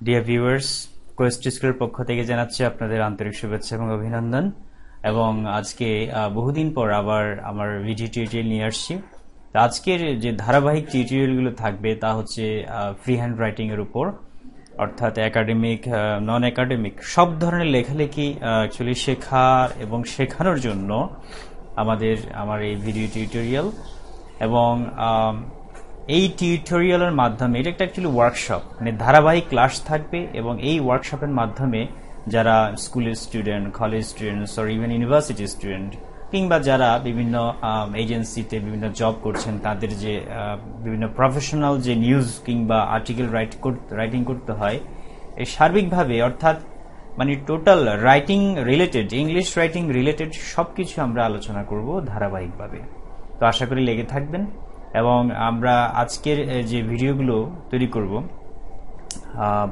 Dear viewers, Quest স্কুলের পক্ষ থেকে জানাচ্ছি আপনাদের আন্তরিক শুভেচ্ছা এবং অভিনন্দন। এবং আজকে বহুদিন পর আবার আমার ভিডিও টিউটোরিয়াল নিয়ে আসছি। তো আজকের যে ধারাবাহিক টিউটোরিয়ালগুলো থাকবে তা হচ্ছে ফ্রি হ্যান্ড রাইটিং এর উপর, অর্থাৎ একাডেমিক, নন একাডেমিক সব ধরনের লেখালেখি অ্যাকচুয়ালি শেখার এবং শেখানোর জন্য আমার এই ভিডিও টিউটোরিয়াল। এবং এই টিউটোরিয়ালের মাধ্যমে এটা একটা অ্যাকচুয়ালি ওয়ার্কশপ, মানে ধারাবাহিক ক্লাস থাকবে এবং এই ওয়ার্কশপের মাধ্যমে যারা স্কুলের student, college students or even university student কিংবা যারা বিভিন্ন এজেন্সিতে বিভিন্ন জব করছেন, তাদের যে বিভিন্ন প্রফেশনাল যে নিউজ কিংবা আর্টিকেল রাইটিং করতে হয়, এই সার্বিকভাবে অর্থাৎ মানে total writing related, English writing related সবকিছু আমরা আলোচনা করব ধারাবাহিকভাবে। তো আশা করি লেগে থাকবেন। এবং আমরা আজকের যে ভিডিওগুলো তৈরি করব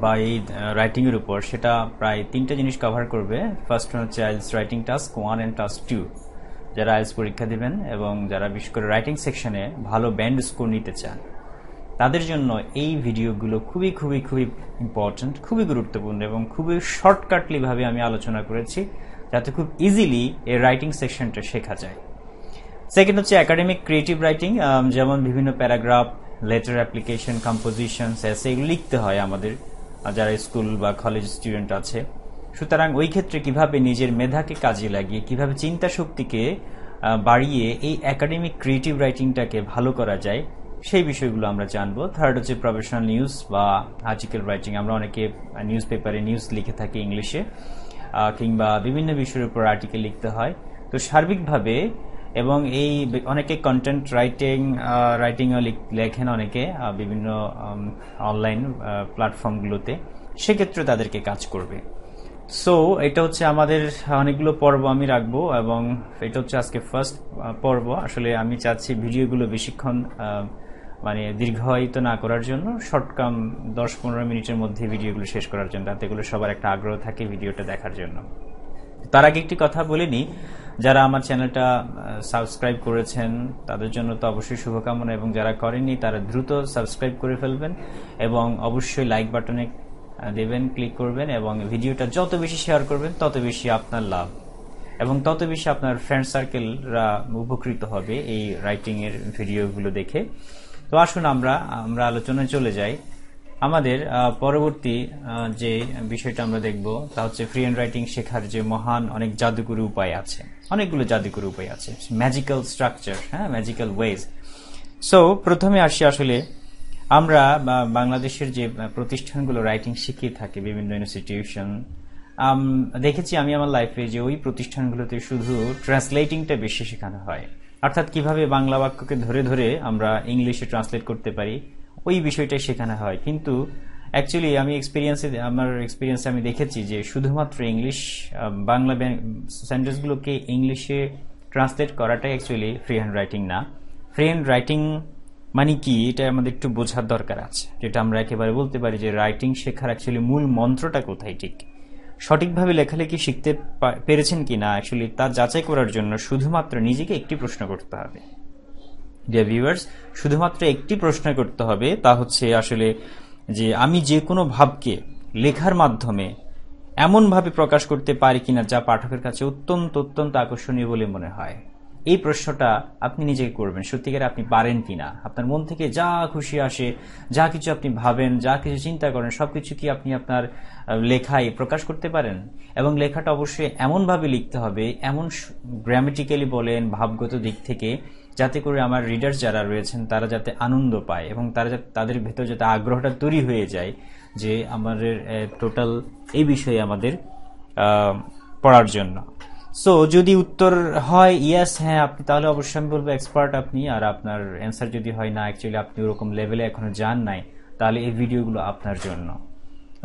বা এই রাইটিং এর উপর, সেটা প্রায় 3টা জিনিস কভার করবে। ফার্স্ট হচ্ছে IELTS writing task 1 and task 2, যারা আইএলটিএস পরীক্ষা দিবেন এবং যারা বিশেষ করে রাইটিং সেকশনে ভালো ব্যান্ড স্কোর নিতে চান, তাদের জন্য এই ভিডিওগুলো খুবই খুবই খুবই ইম্পর্টেন্ট, খুবই গুরুত্বপূর্ণ এবং খুবই শর্টকাটলি ভাবে আমি আলোচনা করেছি, যাতে খুব ইজিলি এই রাইটিং সেকশনটা শেখা যায়। সেকেন্ড হচ্ছে একাডেমিক ক্রিয়েটিভ রাইটিং, যেমন বিভিন্ন প্যারাগ্রাফ, লেটার, অ্যাপ্লিকেশন, কম্পোজিশন, এসে এগুলো লিখতে হয় আমাদের যারা স্কুল বা কলেজ স্টুডেন্ট আছে। সুতরাং ওই ক্ষেত্রে কিভাবে নিজের মেধাকে কাজে লাগিয়ে কিভাবে চিন্তা শক্তিকে বাড়িয়ে এই একাডেমিক ক্রিয়েটিভ রাইটিংটাকে ভালো করা যায়, সেই বিষয়গুলো আমরা জানবো। থার্ড হচ্ছে প্রফেশনাল নিউজ বা আর্টিকেল রাইটিং। আমরা অনেকে নিউজ পেপারে নিউজ লিখে থাকি ইংলিশে, কিংবা বিভিন্ন বিষয়ের উপর আর্টিকেল লিখতে হয়। তো সার্বিকভাবে, এবং এই অনেকে কন্টেন্ট রাইটিংও লেখেন অনেকে বিভিন্ন অনলাইন প্ল্যাটফর্মগুলোতে, সেক্ষেত্রে তাদেরকে কাজ করবে। সো এটা হচ্ছে আমাদের অনেকগুলো পর্ব আমি রাখবো, এবং এটা হচ্ছে আজকে ফার্স্ট পর্ব। আসলে আমি চাচ্ছি ভিডিওগুলো বেশিক্ষণ মানে দীর্ঘায়িত না করার জন্য, শর্টকাম 10-15 মিনিটের মধ্যে ভিডিওগুলো শেষ করার জন্য, যাতে এগুলো সবার একটা আগ্রহ থাকে ভিডিওটা দেখার জন্য। তার আগে একটি কথা বলে নিই, যারা আমার চ্যানেলটা সাবস্ক্রাইব করেছেন তাদের জন্য তো অবশ্যই শুভকামনা, এবং যারা করেননি তারা দ্রুত সাবস্ক্রাইব করে ফেলবেন এবং অবশ্যই লাইক বাটনে দেবেন, ক্লিক করবেন, এবং ভিডিওটা যত বেশি শেয়ার করবেন তত বেশি আপনার লাভ এবং তত বেশি আপনার ফ্রেন্ড সার্কেলরা উপকৃত হবে এই রাইটিং এর ভিডিওগুলো দেখে। তো আসুন আমরা আলোচনায় চলে যাই। আমাদের পরবর্তী যে বিষয়টা আমরা দেখব তা হচ্ছে ফ্রি হ্যান্ড রাইটিং শেখার যে মহান অনেক জাদুকরী উপায় আছে, অনেকগুলো জাদুকরী উপায় আছে, ম্যাজিক্যাল স্ট্রাকচার, হ্যাঁ, ম্যাজিক্যাল ওয়েজ। সো প্রথমে আসি, আসলে আমরা বাংলাদেশের যে প্রতিষ্ঠানগুলো রাইটিং শিখিয়ে থাকে, বিভিন্ন ইনস্টিটিউশন, দেখেছি আমি আমার লাইফে যে ওই প্রতিষ্ঠানগুলোতে শুধু ট্রান্সলেটিংটা বেশি শেখানো হয়, অর্থাৎ কিভাবে বাংলা বাক্যকে ধরে ধরে আমরা ইংলিশে ট্রান্সলেট করতে পারি, ওই বিষয়টাই শেখানো হয়। কিন্তু অ্যাকচুয়ালি আমার এক্সপিরিয়েন্সে আমি দেখেছি যে শুধুমাত্র ইংলিশ, বাংলা সেন্টেন্সগুলোকে ইংলিশে ট্রান্সলেট করাটাই অ্যাকচুয়ালি ফ্রি হ্যান্ড রাইটিং না। ফ্রি হ্যান্ড রাইটিং মানে কি, এটা আমাদের একটু বোঝার দরকার আছে, যেটা আমরা একেবারে বলতে পারি যে রাইটিং শেখার অ্যাকচুয়ালি মূল মন্ত্রটা কোথায়, ঠিক সঠিকভাবে লেখালেখি শিখতে পেরেছেন কিনা, অ্যাকচুয়ালি তা যাচাই করার জন্য শুধুমাত্র নিজেকে একটি প্রশ্ন করতে হবে। ডিয়ার ভিউয়ার্স, শুধুমাত্র একটি প্রশ্ন করতে হবে, তা হচ্ছে আসলে যে আমি যে কোনো ভাবকে লেখার মাধ্যমে এমনভাবে প্রকাশ করতে পারি কিনা যা পাঠকের কাছে অত্যন্ত অত্যন্ত আকর্ষণীয় বলে মনে হয়। এই প্রশ্নটা আপনি নিজেকে করবেন, সত্যিকারে আপনি পারেন কিনা। আপনার মন থেকে যা খুশি আসে, যা কিছু আপনি ভাবেন, যা কিছু চিন্তা করেন, সবকিছু কি আপনি আপনার লেখায় প্রকাশ করতে পারেন? এবং লেখাটা অবশ্যই এমনভাবে লিখতে হবে, এমন গ্রামেটিক্যালি বলেন, ভাবগত দিক থেকে, যাতে করে আমার রিডার্স যারা রয়েছেন তারা যাতে আনন্দ পায় এবং তাদের ভেতর যাতে আগ্রহটা তৈরি হয়ে যায় যে আমাদের টোটাল এই বিষয়ে আমাদের পড়ার জন্য। সো যদি উত্তর হয় ইয়েস, হ্যাঁ আপনি, তাহলে অবশ্যই আমি বলবো এক্সপার্ট আপনি। আর আপনার অ্যান্সার যদি হয় না, অ্যাকচুয়ালি আপনি ওরকম লেভেলে এখনো যান নাই, তাহলে এই ভিডিওগুলো আপনার জন্য।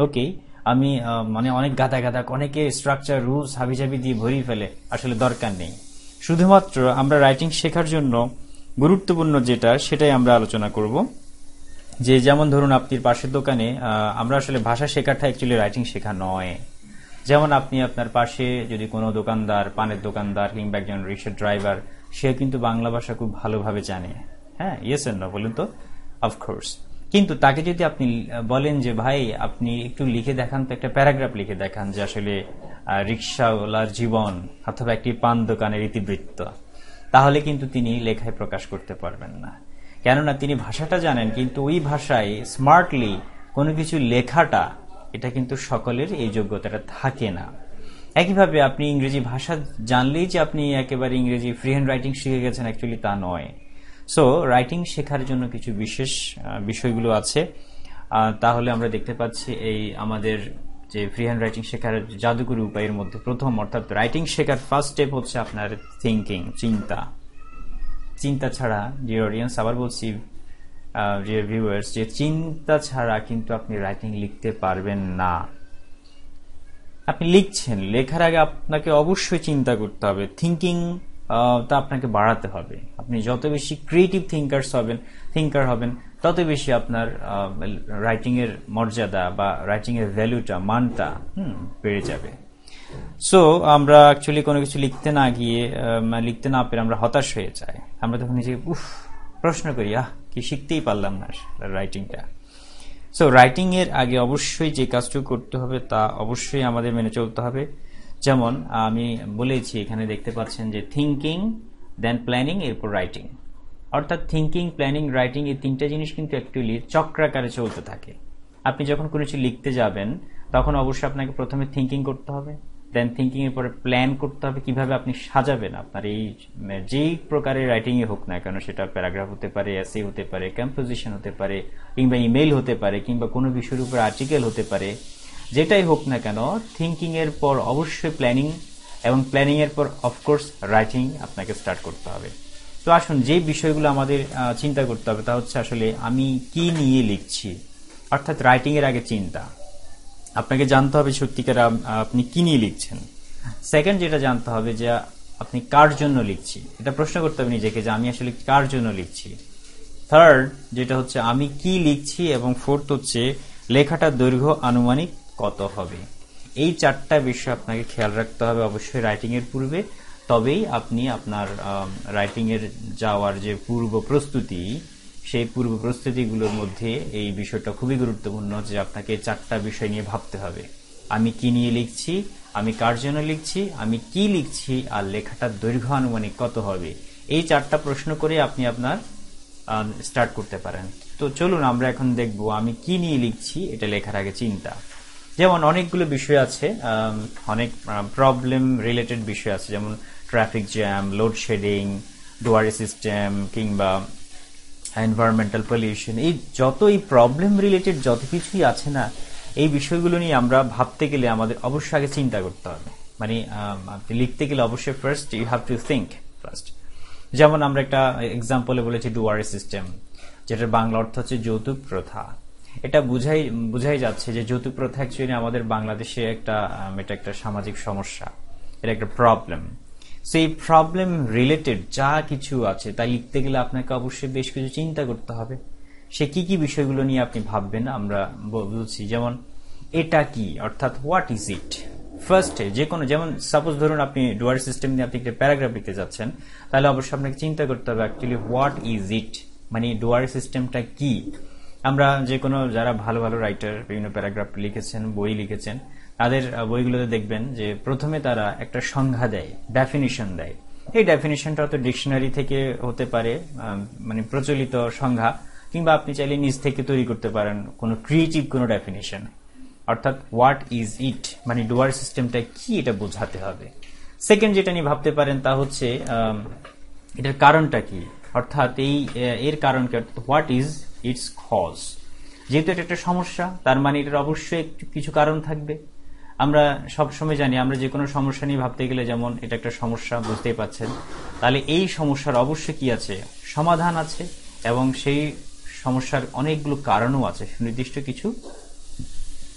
ওকে, আমি মানে অনেক গাদা অনেকে স্ট্রাকচার, রুলস হাবিজাবি দিয়ে ভরিয়ে ফেলে, আসলে দরকার নেই। শুধুমাত্র আমরা রাইটিং শেখার জন্য গুরুত্বপূর্ণ যেটা, সেটাই আমরা আলোচনা করব। যে যেমন ধরুন আপনি পাশের দোকানে, আমরা আসলে ভাষা শেখাটা অ্যাকচুয়ালি রাইটিং শেখা নয়। যেমন আপনি আপনার পাশে যদি কোনো দোকানদার, পানের দোকানদার কিংবা একজন রিক্সা ড্রাইভার, সে কিন্তু বাংলা ভাষা খুব ভালোভাবে জানে, হ্যাঁ, ইয়েস এন্ড নো বলুন তো? অফকোর্স। কিন্তু তাকে যদি আপনি বলেন যে ভাই আপনি একটু লিখে দেখান তো, একটা প্যারাগ্রাফ লিখে দেখান যে আসলে রিক্সাওয়ালার জীবন অথবা একটি পান দোকানের ইতিবৃত্ত, তাহলে কিন্তু তিনি লেখায় প্রকাশ করতে পারবেন না। কেননা তিনি ভাষাটা জানেন, কিন্তু ওই ভাষায় স্মার্টলি কোনো কিছু লেখাটা, এটা কিন্তু সকলের এই যোগ্যতাটা থাকে না। একইভাবে আপনি ইংরেজি ভাষা জানলেই যে আপনি একেবারে ইংরেজি ফ্রি হ্যান্ড রাইটিং শিখে গেছেন, অ্যাকচুয়ালি তা নয়। সো রাইটিং শেখার জন্য কিছু বিশেষ বিষয়গুলো আছে। তাহলে আমরা দেখতে পাচ্ছি এই আমাদের যে ফ্রি হ্যান্ড রাইটিং শেখার জাদুকরী উপায়ের মধ্যে প্রথম, অর্থাৎ রাইটিং শেখার ফার্স্ট স্টেপ হচ্ছে আপনার থিঙ্কিং, চিন্তা। চিন্তা ছাড়া, ডিয়ার অডিয়েন্স, আবার বলছি ডিয়ার ভিউয়ার্স, যে চিন্তা ছাড়া কিন্তু আপনি রাইটিং লিখতে পারবেন না। আপনি লিখছেন, লেখার আগে আপনাকে অবশ্যই চিন্তা করতে হবে, থিঙ্কিং তা আপনাকে বাড়াতে হবে। আপনি যত বেশি ক্রিয়েটিভ থিঙ্কার হবেন তত বেশি আপনার রাইটিং এর মর্যাদা বা রাইটিং এর ভ্যালুটা, মানটা বেড়ে যাবে। সো আমরা অ্যাকচুয়ালি কোনো কিছু লিখতে না পেরে আমরা হতাশ হয়ে যাই। আমরা তখন নিজেকে প্রশ্ন করি, কি শিখতেই পারলাম না রাইটিংটা। সো রাইটিং এর আগে অবশ্যই যে কাজটুকু করতে হবে তা অবশ্যই আমাদের মেনে চলতে হবে। যেমন আমি বলেছি, এখানে দেখতে পাচ্ছেন যে থিঙ্কিং, দেন প্ল্যানিং, এরপর রাইটিং। অর্থাৎ থিঙ্কিং, প্ল্যানিং, রাইটিং, এই তিনটা জিনিস কিন্তু অ্যাকচুয়ালি চক্রাকারে চলতে থাকে। আপনি যখন কোনো কিছু লিখতে যাবেন তখন অবশ্যই আপনাকে প্রথমে থিঙ্কিং করতে হবে, দেন থিঙ্কিং এর পরে প্ল্যান করতে হবে কিভাবে আপনি সাজাবেন আপনার এই যেই প্রকারের রাইটিং এ হোক না কেন, সেটা প্যারাগ্রাফ হতে পারে, এসে হতে পারে, কম্পোজিশন হতে পারে, কিংবা ইমেইল হতে পারে, কিংবা কোনো বিষয়ের উপর আর্টিকেল হতে পারে, যেটাই হোক না কেন, থিঙ্কিং এর পর অবশ্যই প্ল্যানিং, এবং প্ল্যানিং এর পর অফকোর্স রাইটিং আপনাকে স্টার্ট করতে হবে। তো আসুন, যে বিষয়গুলো আমাদের চিন্তা করতে হবে তা হচ্ছে আসলে আমি কি নিয়ে লিখছি, অর্থাৎ রাইটিং এর আগে চিন্তা। আপনাকে জানতে হবে সত্যিকার আপনি কি নিয়ে লিখছেন। সেকেন্ড যেটা জানতে হবে যে আপনি কার জন্য লিখছি, এটা প্রশ্ন করতে হবে নিজেকে যে আমি আসলে কার জন্য লিখছি। থার্ড যেটা হচ্ছে আমি কি লিখছি, এবং ফোর্থ হচ্ছে লেখাটার দৈর্ঘ্য আনুমানিক কত হবে। এই চারটা বিষয় আপনাকে খেয়াল রাখতে হবে অবশ্যই রাইটিং এর পূর্বে, তবেই আপনি আপনার রাইটিং এর যাওয়ার যে পূর্ব প্রস্তুতি, সেই পূর্ব প্রস্তুতিগুলোর মধ্যে এই বিষয়টা খুবই গুরুত্বপূর্ণ যে আপনাকে চারটা বিষয় নিয়ে ভাবতে হবে। আমি কি নিয়ে লিখছি, আমি কার জন্য লিখছি, আমি কি লিখছি, আর লেখাটার দৈর্ঘ্য আনুমানিক কত হবে। এই চারটা প্রশ্ন করে আপনি আপনার স্টার্ট করতে পারেন। তো চলুন আমরা এখন দেখব আমি কি নিয়ে লিখছি, এটা লেখার আগে চিন্তা। যেমন অনেকগুলো বিষয় আছে, অনেক প্রবলেম রিলেটেড বিষয় আছে, যেমন ট্রাফিক জ্যাম, লোডশেডিং, ডুয়ারি সিস্টেম, কিংবা এনভায়রনমেন্টাল পলিউশন, এই প্রবলেম রিলেটেড যত কিছুই আছে না, এই বিষয়গুলো নিয়ে আমরা ভাবতে গেলে আমাদের অবশ্যই আগে চিন্তা করতে হবে। মানে আপনি লিখতে গেলে অবশ্যই first you have to think first. যেমন আমরা একটা এক্সাম্পলে বলেছি ডুয়ারি সিস্টেম, যেটার বাংলা অর্থ হচ্ছে যৌতুক প্রথা। এটা বুঝাই যাচ্ছে যে যৌতুক প্রথা অ্যাকচুয়ালি আমাদের বাংলাদেশে এটা একটা সামাজিক সমস্যা, এটা একটা প্রবলেম। সেই প্রবলেম রিলেটেড যা কিছু আছে তা লিখতে গেলে আপনাকে অবশ্যই বেশ কিছু চিন্তা করতে হবে। সে কি কি বিষয়গুলো নিয়ে আপনি ভাববেন আমরা বলছি। যেমন এটা কি, অর্থাৎ হোয়াট ইজ ইট। ফার্স্টে যে কোনো, যেমন সাপোজ ধরুন আপনি ডুয়ারি সিস্টেম নিয়ে আপনি একটা প্যারাগ্রাফ লিখতে যাচ্ছেন, তাহলে অবশ্যই আপনাকে চিন্তা করতে হবে অ্যাকচুয়ালি হোয়াট ইজ ইট, মানে ডুয়ারি সিস্টেমটা কি। আমরা যে কোনো যারা ভালো ভালো রাইটার বিভিন্ন প্যারাগ্রাফ লিখেছেন, বই লিখেছেন, তাদের বইগুলোতে দেখবেন যে প্রথমে তারা একটা সংজ্ঞা দেয়, ডেফিনিশন দেয়। এই ডেফিনিশনটা হয়তো ডিকশনারি থেকে হতে পারে, মানে প্রচলিত সংজ্ঞা, কিংবা আপনি চাইলে নিজ থেকে তৈরি করতে পারেন কোনো ক্রিয়েটিভ কোনো ডেফিনিশন। অর্থাৎ হোয়াট ইজ ইট মানে ডুয়ারি সিস্টেমটা কি, এটা বোঝাতে হবে। সেকেন্ড যেটা নিয়ে ভাবতে পারেন তা হচ্ছে এটার কারণটা কি, অর্থাৎ এর কারণ কি, হোয়াট ইজ ইটস কজ। যেহেতু এটা একটা সমস্যা, তার মানে এটার অবশ্যই কিছু কারণ থাকবে। আমরা সবসময় জানি আমরা যে কোনো সমস্যা নিয়ে ভাবতে গেলে, যেমন এটা একটা সমস্যা, বুঝতেই পাচ্ছেন, তাহলে এই সমস্যার অবশ্যই কি আছে, সমাধান আছে, এবং সেই সমস্যার অনেকগুলো কারণও আছে, সুনির্দিষ্ট কিছু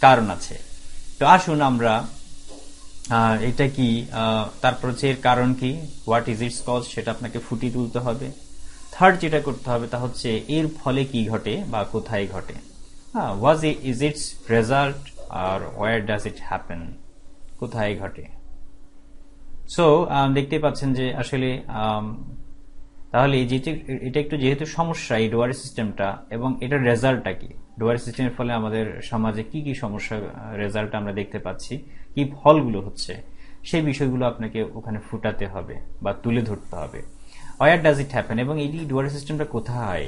কারণ আছে। তো আসুন আমরা এটা কি, তারপর হচ্ছে এর কারণ কি, হোয়াট ইজ ইটস কজ, সেটা আপনাকে ফুটিয়ে তুলতে হবে। থার্ড যেটা করতে হবে তা হচ্ছে এর ফলে কি ঘটে বা কোথায় ঘটে, হোয়াট ইজ ইটস রেজাল্ট, আর ওয়ার ডাজ ইট হ্যাপেন, কোথায় ঘটে। সো দেখতে পাচ্ছেন যে আসলে তাহলে এটা একটু যেহেতু সমস্যা এই ডুয়ারি সিস্টেমটা, এবং এটার রেজাল্টটা কি, ডুয়ারি সিস্টেমের ফলে আমাদের সমাজে কি কি সমস্যা রেজাল্ট আমরা দেখতে পাচ্ছি, কি ফলগুলো হচ্ছে, সেই বিষয়গুলো আপনাকে ওখানে ফুটাতে হবে বা তুলে ধরতে হবে। ওয়ার ডাজ ইট হ্যাপেন, এবং এই ডুয়ারি সিস্টেমটা কোথায়,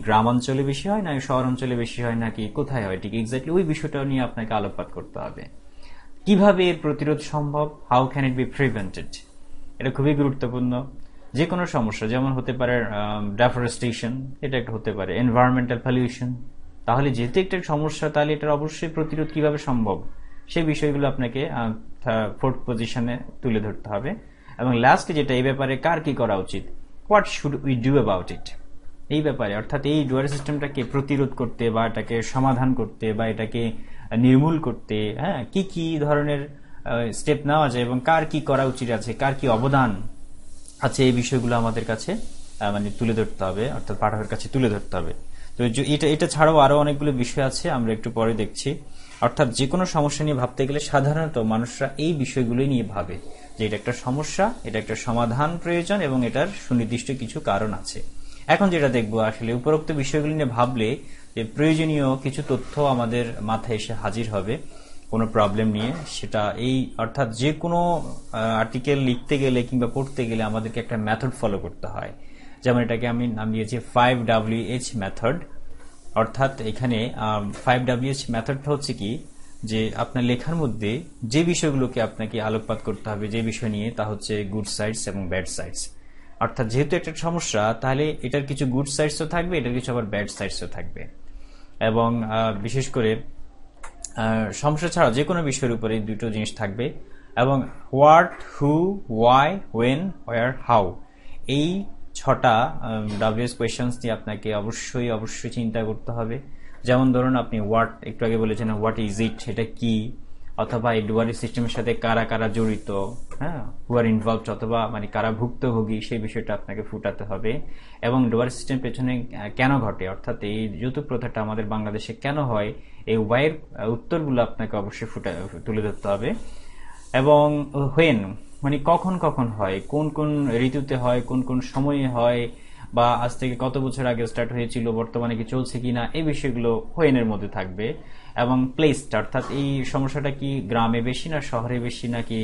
গ্রাম অঞ্চলে বেশি হয় না শহর অঞ্চলে বেশি হয় নাকি কোথায় হয়, ঠিক এক্স্যাক্টলি ওই বিষয়টা নিয়ে আপনাকে আলোকপাত করতে হবে। কিভাবে এর প্রতিরোধ সম্ভব, how can it be prevented, এটা খুবই গুরুত্বপূর্ণ। যে কোনো সমস্যা, যেমন হতে পারে ডেফরেস্টেশন, এটা একটা হতে পারে এনভায়রনমেন্টাল পলিউশন, তাহলে যেহেতু একটা সমস্যা তাহলে এটার অবশ্যই প্রতিরোধ কিভাবে সম্ভব, সেই বিষয়গুলো আপনাকে ফোর্থ পজিশনে তুলে ধরতে হবে। এবং লাস্টে যেটা, এই ব্যাপারে কার কি করা উচিত, what should we do about it, এই ব্যাপারে, অর্থাৎ এই ডুয়ারি সিস্টেমটাকে প্রতিরোধ করতে বা এটাকে সমাধান করতে বা এটাকে নির্মূল করতে, হ্যাঁ, কি কি ধরনের স্টেপ নেওয়া যায় এবং কার কি করা উচিত আছে, কার কি অবদান আছে, এই বিষয়গুলো আমাদের কাছে মানে তুলে ধরতে হবে, অর্থাৎ পাঠকের কাছে তুলে ধরতে হবে। তো এটা ছাড়াও আরো অনেকগুলো বিষয় আছে, আমরা একটু পরে দেখছি। অর্থাৎ যে কোনো সমস্যা নিয়ে ভাবতে গেলে সাধারণত মানুষরা এই বিষয়গুলোই নিয়ে ভাবে, যে এটা একটা সমস্যা, এটা একটা সমাধান প্রয়োজন এবং এটার সুনির্দিষ্ট কিছু কারণ আছে। এখন যেটা দেখবো, আসলে উপরোক্ত বিষয়গুলি নিয়ে ভাবলে যে প্রয়োজনীয় কিছু তথ্য আমাদের মাথায় এসে হাজির হবে কোনো প্রবলেম নিয়ে, সেটা এই অর্থাৎ যে কোনো আর্টিকেল লিখতে গেলে কিংবা পড়তে গেলে আমাদেরকে একটা মেথড ফলো করতে হয়। যেমন এটাকে আমি নাম দিয়েছি 5WH মেথড। অর্থাৎ এখানে 5WH মেথডটা হচ্ছে কি, যে আপনার লেখার মধ্যে যে বিষয়গুলোকে আপনাকে আলোকপাত করতে হবে, যে বিষয় নিয়ে, তা হচ্ছে গুড সাইডস এবং ব্যাড সাইডস। অর্থাৎ যেহেতু একটা সমস্যা, তাহলে এটার কিছু গুড সাইডসও থাকবে, এটার কিছু আবার ব্যাড সাইডসও থাকবে। এবং বিশেষ করে সমস্যা ছাড়াও যে কোনো বিষয়ের উপরে দুটো জিনিস থাকবে। এবং what, who, why, when, where, how, এই 6টা WH কোয়েশ্চেন্স দিয়ে আপনাকে অবশ্যই অবশ্যই চিন্তা করতে হবে। যেমন ধরুন, আপনি হোয়াট একটু আগে বলেছেন, হোয়াট ইজ ইট, এটা কি, অথবা এই ডুয়ারি সিস্টেমের সাথে কারা কারা জড়িত, হ্যাঁ, হু আর ইনভলভড, অথবা মানে কারা ভুক্তভোগী, সেই বিষয়টা আপনাকে ফুটাতে হবে। এবং ডুয়ারি সিস্টেম পেছনে কেন ঘটে, অর্থাৎ এই যৌতুক প্রথাটা আমাদের বাংলাদেশে কেন হয়, এই উভয়ের উত্তরগুলো আপনাকে অবশ্যই তুলে ধরতে হবে। এবং হোয়েন, মানে কখন কখন হয়, কোন কোন ঋতুতে হয়, কোন কোন সময়ে হয়, বা আজ থেকে কত বছর আগে স্টার্ট হয়েছিল, বর্তমানে কি চলছে কিনা, এই বিষয়গুলো হোয়েনের মধ্যে থাকবে। এবং প্লেসটা, অর্থাৎ এই সমস্যাটা কি গ্রামে বেশি না শহরে বেশি, নাকি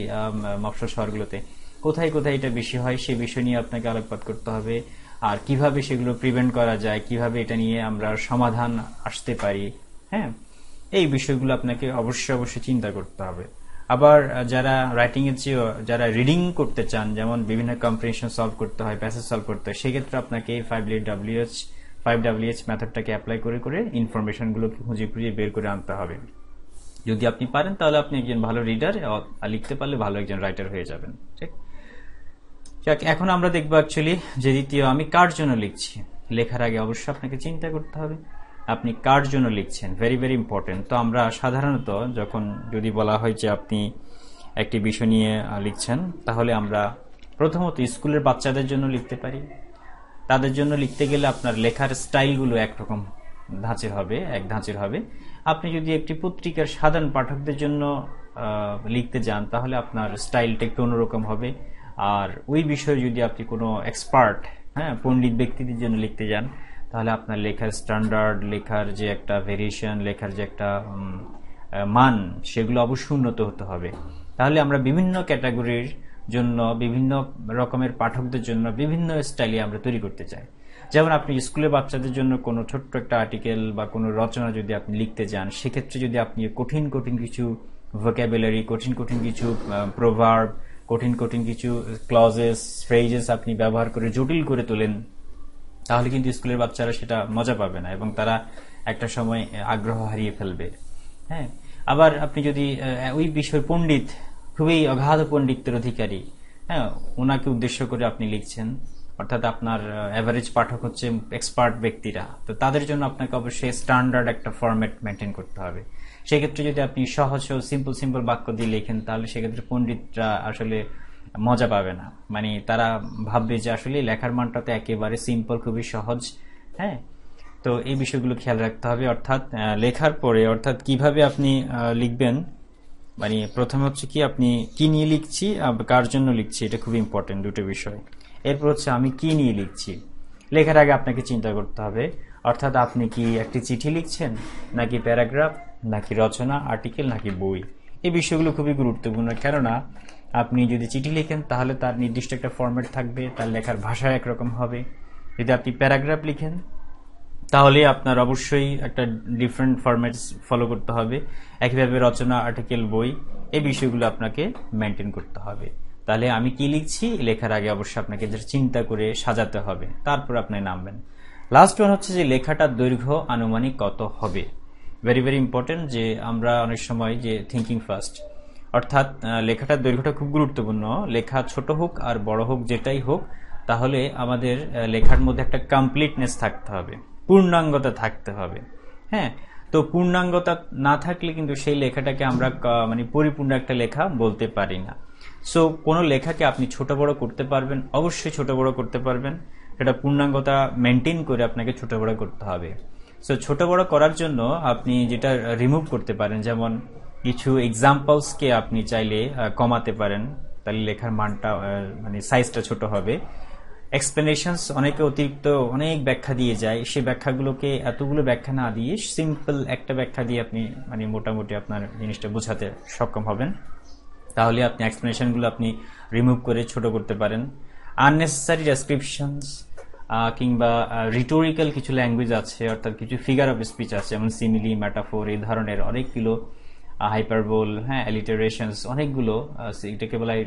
মফস্বল শহরগুলোতে, কোথায় কোথায় এটা বেশি হয়, সে বিষয় নিয়ে আপনাকে আলোকপাত করতে হবে। আর কিভাবে সেগুলো প্রিভেন্ট করা যায়, কিভাবে এটা নিয়ে আমরা সমাধান আসতে পারি, হ্যাঁ, এই বিষয়গুলো আপনাকে অবশ্যই অবশ্যই চিন্তা করতে হবে। আবার যারা রাইটিং এর চেয়ে যারা রিডিং করতে চান, যেমন বিভিন্ন কম্প্রিহেনশন সলভ করতে হয়, প্যাসেজ সলভ করতে হয়, সেক্ষেত্রে আপনাকে এই 5WH মেথডটাকে অ্যাপ্লাই করে করে ইনফরমেশনগুলোকে খুঁজে খুঁজে বের করে আনতে হবে। যদি আপনি পারেন তাহলে আপনি একজন ভালো রিডার, লিখতে পারলে ভালো একজন রাইটার হয়ে যাবেন। ঠিক, এখন আমরা দেখবো অ্যাকচুয়ালি যে দ্বিতীয়, আমি কার জন্য লিখছি। লেখার আগে অবশ্যই আপনাকে চিন্তা করতে হবে আপনি কার জন্য লিখছেন, ভেরি ভেরি ইম্পর্টেন্ট। তো আমরা সাধারণত যখন যদি বলা হয় যে আপনি একটি বিষয় নিয়ে লিখছেন, তাহলে আমরা প্রথমত স্কুলের বাচ্চাদের জন্য লিখতে পারি। তাদের জন্য লিখতে গেলে আপনার লেখার স্টাইলগুলো একরকম ধাঁচের হবে, এক ধাঁচের হবে। আপনি যদি একটি পত্রিকার সাধারণ পাঠকদের জন্য লিখতে যান, তাহলে আপনার স্টাইলটা একটু অন্যরকম হবে। আর ওই বিষয়ে যদি আপনি কোনো এক্সপার্ট, হ্যাঁ, পণ্ডিত ব্যক্তিদের জন্য লিখতে যান, তাহলে আপনার লেখার স্ট্যান্ডার্ড, লেখার যে একটা ভেরিয়েশন, লেখার যে একটা মান, সেগুলো অবশ্যই উন্নত হতে হবে। তাহলে আমরা বিভিন্ন ক্যাটাগরির জন্য, বিভিন্ন রকমের পাঠকদের জন্য বিভিন্ন স্টাইলে আমরা তৈরি করতে চাই। যেমন আপনি স্কুলের বাচ্চাদের জন্য কোনো ছোট্ট একটা আর্টিকেল বা কোনো রচনা যদি আপনি লিখতে যান, সেক্ষেত্রে যদি আপনি কঠিন কঠিন কিছু ভোকাবুলারি, কঠিন কঠিন কিছু প্রভার্ব, কঠিন কঠিন কিছু ক্লজেস, ফ্রেজেস আপনি ব্যবহার করে জটিল করে তোলেন, তাহলে কিন্তু স্কুলের বাচ্চারা সেটা মজা পাবে না এবং তারা একটা সময় আগ্রহ হারিয়ে ফেলবে। হ্যাঁ, আবার আপনি যদি ওই বিষয়ের পণ্ডিত, খুবই অগাধ পণ্ডিতের অধিকারী, হ্যাঁ, ওনাকে উদ্দেশ্য করে আপনি লিখছেন, অর্থাৎ আপনার অ্যাভারেজ পাঠক হচ্ছে এক্সপার্ট ব্যক্তিরা, তো তাদের জন্য আপনাকে অবশ্যই স্ট্যান্ডার্ড একটা ফরম্যাট মেনটেন করতে হবে। সেক্ষেত্রে যদি আপনি সহজ সিম্পল সিম্পল বাক্য দিয়ে লেখেন, তাহলে সেক্ষেত্রে পণ্ডিতরা আসলে মজা পাবে না, মানে তারা ভাববে যে আসলে লেখার মানটা তো একেবারে সিম্পল, খুবই সহজ। হ্যাঁ, তো এই বিষয়গুলো খেয়াল রাখতে হবে। অর্থাৎ লেখার পরে, অর্থাৎ কিভাবে আপনি লিখবেন, মানে প্রথমে হচ্ছে কি আপনি কি নিয়ে লিখছি, কার জন্য লিখছি, এটা খুব ইম্পর্টেন্ট দুটো বিষয়। এরপর হচ্ছে আমি কি নিয়ে লিখছি। লেখার আগে আপনাকে চিন্তা করতে হবে, অর্থাৎ আপনি কি একটি চিঠি লিখছেন, নাকি প্যারাগ্রাফ, নাকি রচনা, আর্টিকেল, নাকি বই। এই বিষয়গুলো খুবই গুরুত্বপূর্ণ, কেননা আপনি যদি চিঠি লিখেন তাহলে তার নির্দিষ্ট একটা ফরম্যাট থাকবে, তার লেখার ভাষা একরকম হবে। যদি আপনি প্যারাগ্রাফ লিখেন তাহলে আপনার অবশ্যই একটা ডিফারেন্ট ফরম্যাট ফলো করতে হবে। একইভাবে রচনা, আর্টিকেল, বই, এই বিষয়গুলো আপনাকে মেনটেন করতে হবে। তাহলে আমি কি লিখছি, লেখার আগে অবশ্যই আপনাকে চিন্তা করে সাজাতে হবে, তারপর আপনি নামবেন। লাস্ট ওয়ান হচ্ছে যে লেখাটার দৈর্ঘ্য আনুমানিক কত হবে। ভেরি ভেরি ইম্পর্টেন্ট যে আমরা অনেক সময় যে থিঙ্কিং ফার্স্ট, অর্থাৎ লেখাটার দৈর্ঘ্যটা খুব গুরুত্বপূর্ণ। লেখা ছোট হোক আর বড় হোক, যেটাই হোক, তাহলে আমাদের লেখার মধ্যে একটা কমপ্লিটনেস থাকতে হবে, পূর্ণাঙ্গতা থাকতে হবে। হ্যাঁ, তো পূর্ণাঙ্গতা না থাকলে কিন্তু সেই লেখাটাকে আমরা মানে পরিপূর্ণ একটা লেখা বলতে পারি না। সো কোনো লেখাকে আপনি ছোট বড় করতে পারবেন, অবশ্যই ছোট বড় করতে পারবেন, সেটা পূর্ণাঙ্গতা মেনটেন করে আপনাকে ছোট বড় করতে হবে। সো ছোট বড় করার জন্য আপনি যেটা রিমুভ করতে পারেন, যেমন কিছু এক্সাম্পলসকে আপনি চাইলে কমাতে পারেন, তাহলে লেখার মানটা মানে সাইজটা ছোট হবে। এক্সপ্লেনেশনস, অনেকে অতিরিক্ত অনেক ব্যাখ্যা দিয়ে যায়, সেই ব্যাখ্যাগুলোকে এতগুলো ব্যাখ্যা না দিয়ে সিম্পল একটা ব্যাখ্যা দিয়ে আপনি মানে মোটামুটি আপনার জিনিসটা বোঝাতে সক্ষম হবেন। তাহলে আপনি এক্সপ্লেনেশনগুলো আপনি রিমুভ করে ছোট করতে পারেন। আননেসেসারি ডেসক্রিপশনস কিংবা রিটোরিক্যাল কিছু ল্যাঙ্গুয়েজ আছে, অর্থাৎ কিছু ফিগার অফ স্পিচ আছে, যেমন সিমিলি, মেটাফোর, এই ধরনের অনেকগুলো হাইপারবোল, হ্যাঁ, অ্যালিটারেশনস, অনেকগুলো, এটাকে বলা হয়